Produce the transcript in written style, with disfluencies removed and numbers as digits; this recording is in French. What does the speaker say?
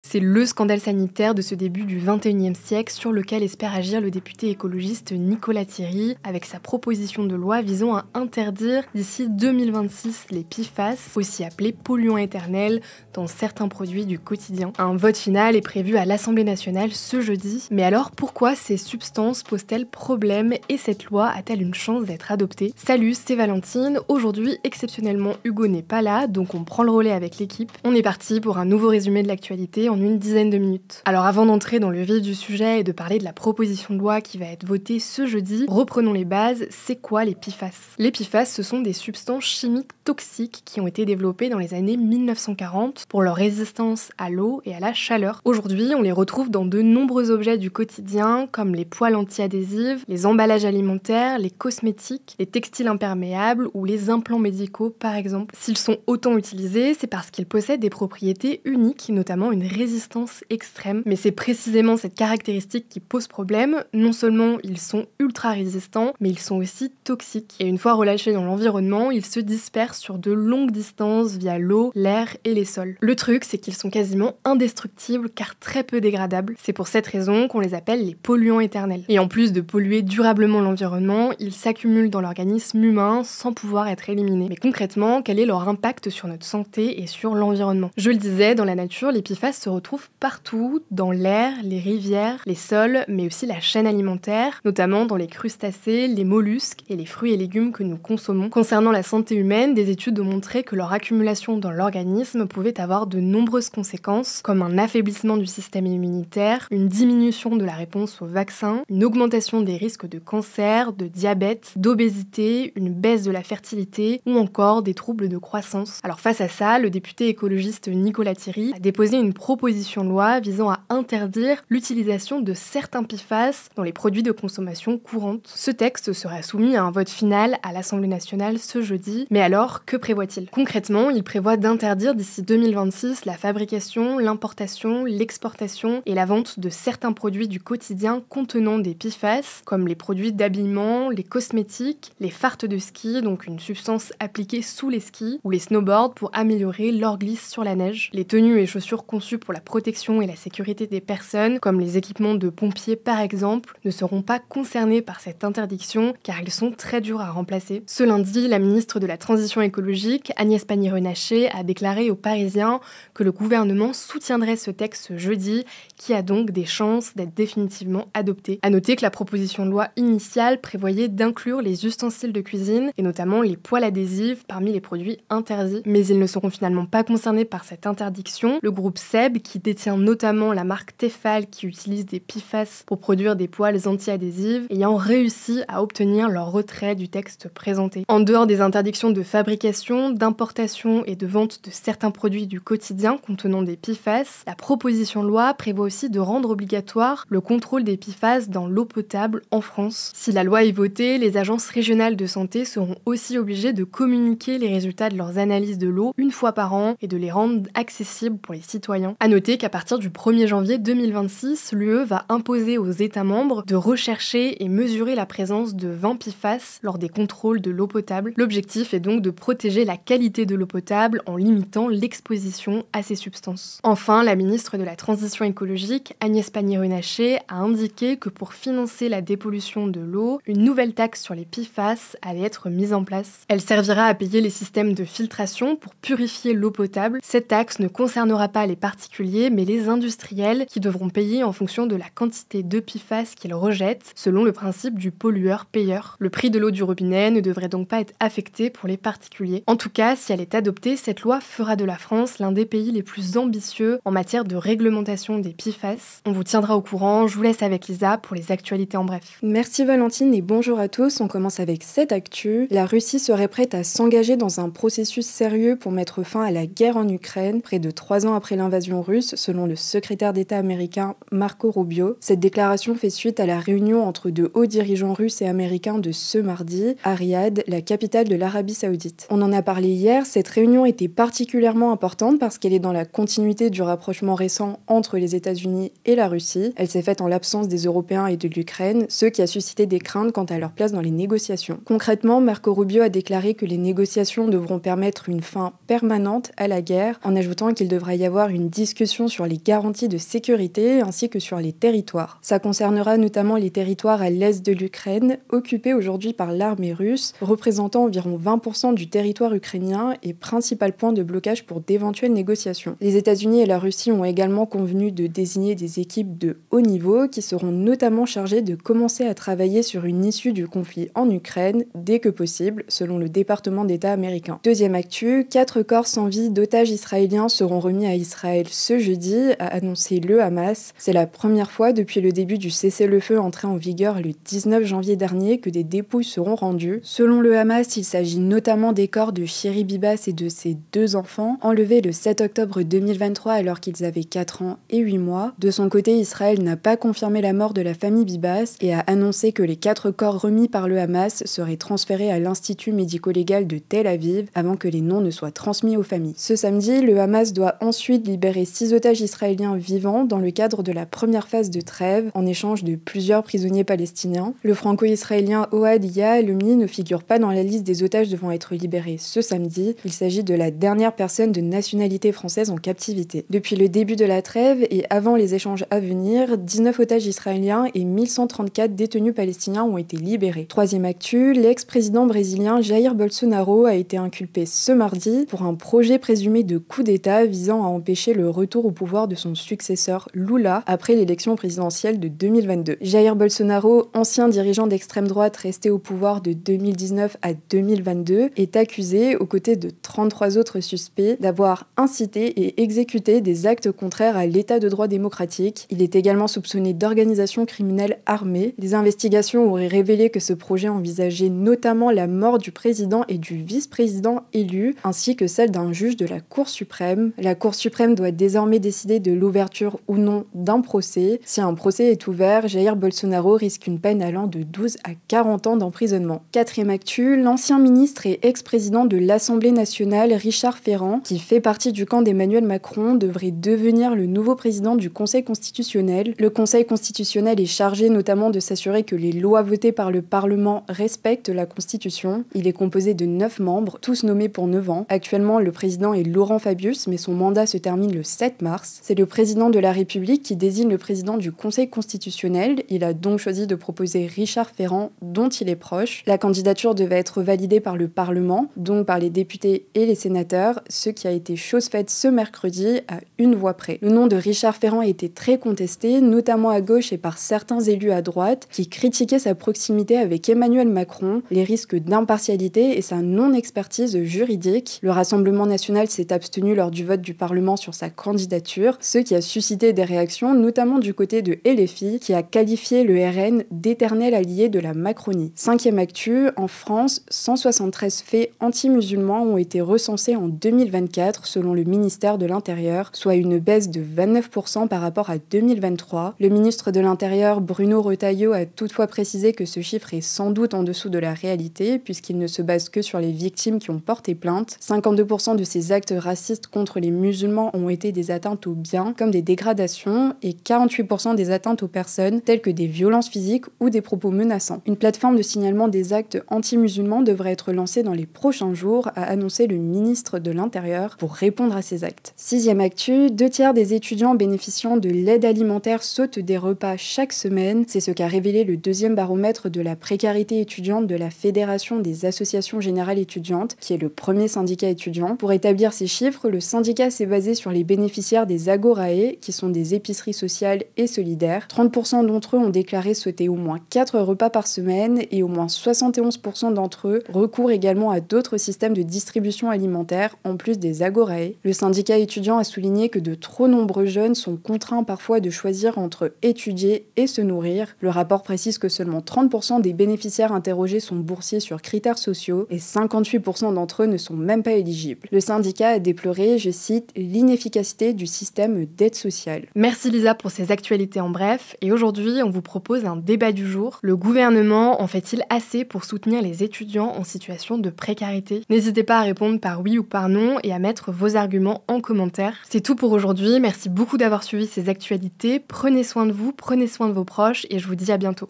C'est le scandale sanitaire de ce début du XXIe siècle sur lequel espère agir le député écologiste Nicolas Thierry avec sa proposition de loi visant à interdire d'ici 2026 les PFAS, aussi appelés polluants éternels, dans certains produits du quotidien. Un vote final est prévu à l'Assemblée nationale ce jeudi. Mais alors pourquoi ces substances posent-elles problème et cette loi a-t-elle une chance d'être adoptée? Salut, c'est Valentine. Aujourd'hui, exceptionnellement, Hugo n'est pas là, donc on prend le relais avec l'équipe. On est parti pour un nouveau résumé de l'actualité en une dizaine de minutes. Alors avant d'entrer dans le vif du sujet et de parler de la proposition de loi qui va être votée ce jeudi, reprenons les bases. C'est quoi les PFAS? Les PFAS, ce sont des substances chimiques toxiques qui ont été développées dans les années 1940 pour leur résistance à l'eau et à la chaleur. Aujourd'hui, on les retrouve dans de nombreux objets du quotidien comme les poêles anti-adhésives, les emballages alimentaires, les cosmétiques, les textiles imperméables ou les implants médicaux par exemple. S'ils sont autant utilisés, c'est parce qu'ils possèdent des propriétés uniques, notamment une résistance extrême. Mais c'est précisément cette caractéristique qui pose problème. Non seulement ils sont ultra résistants, mais ils sont aussi toxiques. Et une fois relâchés dans l'environnement, ils se dispersent sur de longues distances via l'eau, l'air et les sols. Le truc, c'est qu'ils sont quasiment indestructibles car très peu dégradables. C'est pour cette raison qu'on les appelle les polluants éternels. Et en plus de polluer durablement l'environnement, ils s'accumulent dans l'organisme humain sans pouvoir être éliminés. Mais concrètement, quel est leur impact sur notre santé et sur l'environnement? Je le disais, dans la nature, les PFAS se retrouvent partout, dans l'air, les rivières, les sols, mais aussi la chaîne alimentaire, notamment dans les crustacés, les mollusques et les fruits et légumes que nous consommons. Concernant la santé humaine, des études ont montré que leur accumulation dans l'organisme pouvait avoir de nombreuses conséquences, comme un affaiblissement du système immunitaire, une diminution de la réponse aux vaccins, une augmentation des risques de cancer, de diabète, d'obésité, une baisse de la fertilité ou encore des troubles de croissance. Alors face à ça, le député écologiste Nicolas Thierry a déposé une proposition de loi visant à interdire l'utilisation de certains PFAS dans les produits de consommation courante. Ce texte sera soumis à un vote final à l'Assemblée nationale ce jeudi. Mais alors, que prévoit-il? Concrètement, il prévoit d'interdire d'ici 2026 la fabrication, l'importation, l'exportation et la vente de certains produits du quotidien contenant des PFAS, comme les produits d'habillement, les cosmétiques, les fardes de ski, donc une substance appliquée sous les skis, ou les snowboards pour améliorer leur glisse sur la neige, les tenues et chaussures conçues pour la protection et la sécurité des personnes, comme les équipements de pompiers par exemple, ne seront pas concernés par cette interdiction car ils sont très durs à remplacer. Ce lundi, la ministre de la Transition écologique, Agnès Pannier-Runacher, a déclaré aux Parisiens que le gouvernement soutiendrait ce texte ce jeudi, qui a donc des chances d'être définitivement adopté. À noter que la proposition de loi initiale prévoyait d'inclure les ustensiles de cuisine et notamment les poêles adhésives parmi les produits interdits. Mais ils ne seront finalement pas concernés par cette interdiction. Le groupe SEB, qui détient notamment la marque Tefal qui utilise des PFAS pour produire des poêles anti-adhésives, ayant réussi à obtenir leur retrait du texte présenté. En dehors des interdictions de fabrication, d'importation et de vente de certains produits du quotidien contenant des PFAS, la proposition de loi prévoit aussi de rendre obligatoire le contrôle des PFAS dans l'eau potable en France. Si la loi est votée, les agences régionales de santé seront aussi obligées de communiquer les résultats de leurs analyses de l'eau une fois par an et de les rendre accessibles pour les citoyens. À noter qu'à partir du 1er janvier 2026, l'UE va imposer aux États membres de rechercher et mesurer la présence de 20 PFAS lors des contrôles de l'eau potable. L'objectif est donc de protéger la qualité de l'eau potable en limitant l'exposition à ces substances. Enfin, la ministre de la Transition écologique, Agnès Pannier-Runacher, a indiqué que pour financer la dépollution de l'eau, une nouvelle taxe sur les PFAS allait être mise en place. Elle servira à payer les systèmes de filtration pour purifier l'eau potable. Cette taxe ne concernera pas les particuliers, mais les industriels qui devront payer en fonction de la quantité de PFAS qu'ils rejettent, selon le principe du pollueur-payeur. Le prix de l'eau du robinet ne devrait donc pas être affecté pour les particuliers. En tout cas, si elle est adoptée, cette loi fera de la France l'un des pays les plus ambitieux en matière de réglementation des PFAS. On vous tiendra au courant, je vous laisse avec Lisa pour les actualités en bref. Merci Valentine et bonjour à tous. On commence avec cette actu. La Russie serait prête à s'engager dans un processus sérieux pour mettre fin à la guerre en Ukraine, près de 3 ans après l'invasion russe, selon le secrétaire d'État américain Marco Rubio. Cette déclaration fait suite à la réunion entre de hauts dirigeants russes et américains de ce mardi, à Riyad, la capitale de l'Arabie Saoudite. On en a parlé hier, cette réunion était particulièrement importante parce qu'elle est dans la continuité du rapprochement récent entre les États-Unis et la Russie. Elle s'est faite en l'absence des Européens et de l'Ukraine, ce qui a suscité des craintes quant à leur place dans les négociations. Concrètement, Marco Rubio a déclaré que les négociations devront permettre une fin permanente à la guerre, en ajoutant qu'il devra y avoir une discussion discussions sur les garanties de sécurité ainsi que sur les territoires. Ça concernera notamment les territoires à l'est de l'Ukraine, occupés aujourd'hui par l'armée russe, représentant environ 20% du territoire ukrainien et principal point de blocage pour d'éventuelles négociations. Les États-Unis et la Russie ont également convenu de désigner des équipes de haut niveau qui seront notamment chargées de commencer à travailler sur une issue du conflit en Ukraine dès que possible, selon le département d'État américain. Deuxième actu, 4 corps sans vie d'otages israéliens seront remis à Israël ce jeudi, a annoncé le Hamas. C'est la première fois depuis le début du cessez-le-feu entré en vigueur le 19 janvier dernier que des dépouilles seront rendues. Selon le Hamas, il s'agit notamment des corps de Shiri Bibas et de ses 2 enfants, enlevés le 7 octobre 2023 alors qu'ils avaient 4 ans et 8 mois. De son côté, Israël n'a pas confirmé la mort de la famille Bibas et a annoncé que les 4 corps remis par le Hamas seraient transférés à l'Institut médico-légal de Tel Aviv avant que les noms ne soient transmis aux familles. Ce samedi, le Hamas doit ensuite libérer 6 otages israéliens vivants dans le cadre de la première phase de trêve, en échange de plusieurs prisonniers palestiniens. Le franco-israélien Ohad Yahalomie ne figure pas dans la liste des otages devant être libérés ce samedi. Il s'agit de la dernière personne de nationalité française en captivité. Depuis le début de la trêve et avant les échanges à venir, 19 otages israéliens et 1134 détenus palestiniens ont été libérés. Troisième actu, l'ex-président brésilien Jair Bolsonaro a été inculpé ce mardi pour un projet présumé de coup d'État visant à empêcher le retour au pouvoir de son successeur Lula après l'élection présidentielle de 2022. Jair Bolsonaro, ancien dirigeant d'extrême droite resté au pouvoir de 2019 à 2022, est accusé, aux côtés de 33 autres suspects, d'avoir incité et exécuté des actes contraires à l'état de droit démocratique. Il est également soupçonné d'organisation criminelle armée. Les investigations auraient révélé que ce projet envisageait notamment la mort du président et du vice-président élus, ainsi que celle d'un juge de la Cour suprême. La Cour suprême doit désormais décider de l'ouverture ou non d'un procès. Si un procès est ouvert, Jair Bolsonaro risque une peine allant de 12 à 40 ans d'emprisonnement. Quatrième actu, l'ancien ministre et ex-président de l'Assemblée nationale, Richard Ferrand, qui fait partie du camp d'Emmanuel Macron, devrait devenir le nouveau président du Conseil constitutionnel. Le Conseil constitutionnel est chargé notamment de s'assurer que les lois votées par le Parlement respectent la Constitution. Il est composé de 9 membres, tous nommés pour 9 ans. Actuellement, le président est Laurent Fabius, mais son mandat se termine le 7 mars. C'est le président de la République qui désigne le président du Conseil constitutionnel. Il a donc choisi de proposer Richard Ferrand, dont il est proche. La candidature devait être validée par le Parlement, donc par les députés et les sénateurs, ce qui a été chose faite ce mercredi à 1 voix près. Le nom de Richard Ferrand a été très contesté, notamment à gauche et par certains élus à droite, qui critiquaient sa proximité avec Emmanuel Macron, les risques d'impartialité et sa non-expertise juridique. Le Rassemblement national s'est abstenu lors du vote du Parlement sur sa candidature, ce qui a suscité des réactions, notamment du côté de LFI, qui a qualifié le RN d'éternel allié de la Macronie. Cinquième actu, en France, 173 faits anti-musulmans ont été recensés en 2024 selon le ministère de l'Intérieur, soit une baisse de 29% par rapport à 2023. Le ministre de l'Intérieur, Bruno Retailleau, a toutefois précisé que ce chiffre est sans doute en dessous de la réalité, puisqu'il ne se base que sur les victimes qui ont porté plainte. 52% de ces actes racistes contre les musulmans ont été des atteintes aux biens, comme des dégradations, et 48% des atteintes aux personnes, telles que des violences physiques ou des propos menaçants. Une plateforme de signalement des actes anti-musulmans devrait être lancée dans les prochains jours, a annoncé le ministre de l'Intérieur, pour répondre à ces actes. Sixième actu, 2/3 des étudiants bénéficiant de l'aide alimentaire sautent des repas chaque semaine. C'est ce qu'a révélé le 2e baromètre de la précarité étudiante de la Fédération des associations générales étudiantes, qui est le premier syndicat étudiant. Pour établir ces chiffres, le syndicat s'est basé sur les bénéficiaires des Agorae, qui sont des épiceries sociales et solidaires. 30% d'entre eux ont déclaré souhaiter au moins 4 repas par semaine et au moins 71% d'entre eux recourent également à d'autres systèmes de distribution alimentaire en plus des Agorae. Le syndicat étudiant a souligné que de trop nombreux jeunes sont contraints parfois de choisir entre étudier et se nourrir. Le rapport précise que seulement 30% des bénéficiaires interrogés sont boursiers sur critères sociaux et 58% d'entre eux ne sont même pas éligibles. Le syndicat a déploré, je cite, l'inefficacité du système d'aide sociale. Merci Lisa pour ces actualités en bref, et aujourd'hui on vous propose un débat du jour. Le gouvernement en fait-il assez pour soutenir les étudiants en situation de précarité? N'hésitez pas à répondre par oui ou par non et à mettre vos arguments en commentaire. C'est tout pour aujourd'hui, merci beaucoup d'avoir suivi ces actualités, prenez soin de vous, prenez soin de vos proches et je vous dis à bientôt.